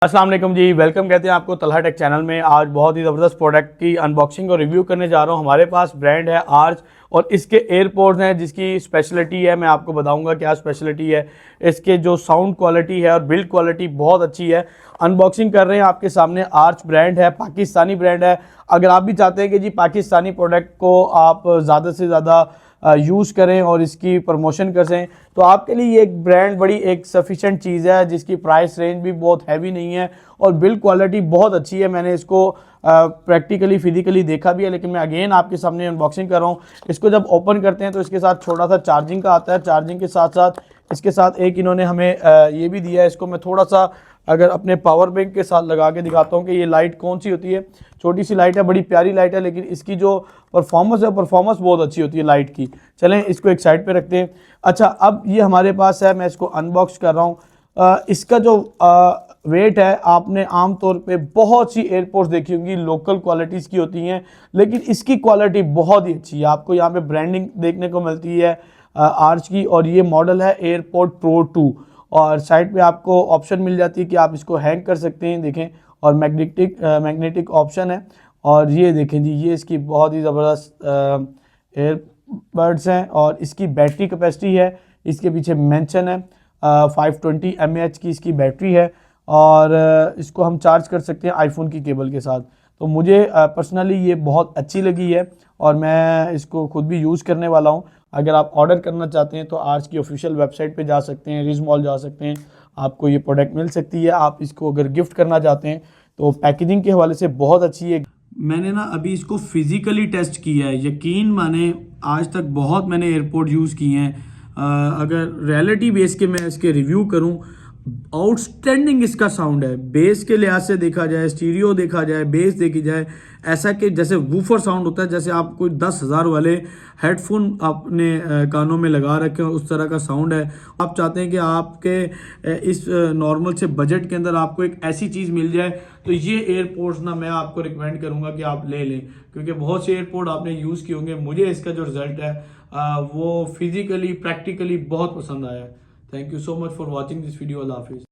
अस्सलाम वालेकुम जी, वेलकम कहते हैं आपको तलहा टेक चैनल में। आज बहुत ही ज़बरदस्त प्रोडक्ट की अनबॉक्सिंग और रिव्यू करने जा रहा हूँ। हमारे पास ब्रांड है आर्च और इसके एयरपोर्ट्स हैं जिसकी स्पेशलिटी है, मैं आपको बताऊंगा क्या स्पेशलिटी है। इसके जो साउंड क्वालिटी है और बिल्ड क्वालिटी बहुत अच्छी है। अनबॉक्सिंग कर रहे हैं आपके सामने। आर्च ब्रांड है, पाकिस्तानी ब्रांड है। अगर आप भी चाहते हैं कि जी पाकिस्तानी प्रोडक्ट को आप ज़्यादा से ज़्यादा यूज़ करें और इसकी प्रमोशन करें तो आपके लिए ये एक ब्रांड बड़ी एक सफिशेंट चीज़ है जिसकी प्राइस रेंज भी बहुत हैवी नहीं है और बिल्ड क्वालिटी बहुत अच्छी है। मैंने इसको प्रैक्टिकली फिजिकली देखा भी है, लेकिन मैं अगेन आपके सामने अनबॉक्सिंग कर रहा हूँ। इसको जब ओपन करते हैं तो इसके साथ छोटा सा चार्जिंग का आता है। चार्जिंग के साथ साथ इसके साथ एक इन्होंने हमें ये भी दिया है। इसको मैं थोड़ा सा अगर अपने पावर बैंक के साथ लगा के दिखाता हूँ कि ये लाइट कौन सी होती है। छोटी सी लाइट है, बड़ी प्यारी लाइट है, लेकिन इसकी जो परफॉर्मेंस है परफॉर्मेंस बहुत अच्छी होती है लाइट की। चलें इसको एक साइड पे रखते हैं। अच्छा, अब ये हमारे पास है, मैं इसको अनबॉक्स कर रहा हूँ। इसका जो वेट है, आपने आमतौर पे बहुत सी एयरपोर्ट्स देखी होंगी लोकल क्वालिटीज़ की होती हैं, लेकिन इसकी क्वालिटी बहुत ही अच्छी है। आपको यहाँ पे ब्रांडिंग देखने को मिलती है आर्च की, और ये मॉडल है एयरपोर्ट प्रो 2। और साइड पे आपको ऑप्शन मिल जाती है कि आप इसको हैंग कर सकते हैं, देखें, और मैग्नेटिक ऑप्शन है। और ये देखें जी, ये इसकी बहुत ही ज़बरदस्त एयरबड्स हैं और इसकी बैटरी कैपेसिटी है, इसके पीछे मेंशन है 520 mAh की इसकी बैटरी है। और इसको हम चार्ज कर सकते हैं आईफोन की केबल के साथ। तो मुझे पर्सनली ये बहुत अच्छी लगी है और मैं इसको खुद भी यूज़ करने वाला हूँ। अगर आप ऑर्डर करना चाहते हैं तो आर्च की ऑफिशियल वेबसाइट पे जा सकते हैं, रिज मॉल जा सकते हैं, आपको ये प्रोडक्ट मिल सकती है। आप इसको अगर गिफ्ट करना चाहते हैं तो पैकेजिंग के हवाले से बहुत अच्छी है। मैंने ना अभी इसको फिज़िकली टेस्ट किया है, यकीन माने आज तक बहुत मैंने एयरपोर्ट यूज़ किए हैं। अगर रियलिटी बेस के मैं इसके रिव्यू करूं, आउटस्टैंडिंग इसका साउंड है। बेस के लिहाज से देखा जाए, स्टीरियो देखा जाए, बेस देखी जाए, ऐसा कि जैसे वूफर साउंड होता है, जैसे आप कोई 10,000 वाले हेडफोन अपने कानों में लगा रखे हो, उस तरह का साउंड है। आप चाहते हैं कि आपके इस नॉर्मल से बजट के अंदर आपको एक ऐसी चीज़ मिल जाए तो ये एयरपोर्ट्स ना मैं आपको रिकमेंड करूंगा कि आप ले लें, क्योंकि बहुत से एयरपोर्ट आपने यूज़ किए होंगे। मुझे इसका जो रिजल्ट है वो फिजिकली प्रैक्टिकली बहुत पसंद आया। Thank you so much for watching this video. अल्लाह हाफिज़।